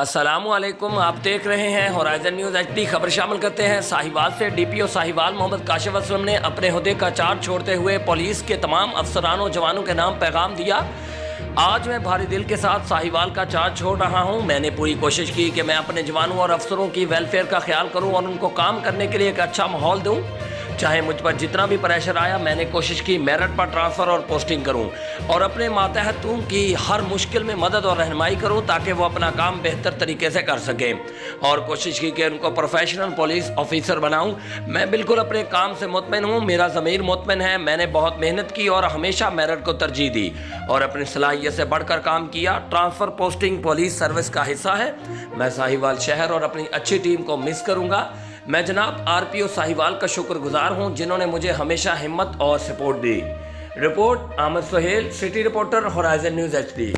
अस्सलामुअलैकुम, आप देख रहे हैं होराइजन न्यूज़ एचडी। खबर शामिल करते हैं। साहिवाल से डीपीओ साहिवाल मोहम्मद काशिफ असलम ने अपने हुदे का चार्ज छोड़ते हुए पुलिस के तमाम अफसरानों जवानों के नाम पैगाम दिया। आज मैं भारी दिल के साथ साहिवाल का चार्ज छोड़ रहा हूं। मैंने पूरी कोशिश की कि मैं अपने जवानों और अफसरों की वेलफेयर का ख्याल करूं और उनको काम करने के लिए एक अच्छा माहौल दूं। चाहे मुझ पर जितना भी प्रेशर आया, मैंने कोशिश की मेरिट पर ट्रांसफ़र और पोस्टिंग करूं और अपने मातहतों की हर मुश्किल में मदद और रहनुमाई करूं ताकि वो अपना काम बेहतर तरीके से कर सकें और कोशिश की कि उनको प्रोफेशनल पुलिस ऑफिसर बनाऊं। मैं बिल्कुल अपने काम से मुतमिन हूं, मेरा ज़मीर मुतमिन है। मैंने बहुत मेहनत की और हमेशा मेरिट को तरजीह दी और अपनी सलाहियत से बढ़कर काम किया। ट्रांसफ़र पोस्टिंग पुलिस सर्विस का हिस्सा है। मैं साहिवाल शहर और अपनी अच्छी टीम को मिस करूँगा। मैं जनाब आरपीओ साहिवाल का शुक्रगुजार हूं, जिन्होंने मुझे हमेशा हिम्मत और सपोर्ट दी। Report Aamir Suhail, city reporter, horizon news HD.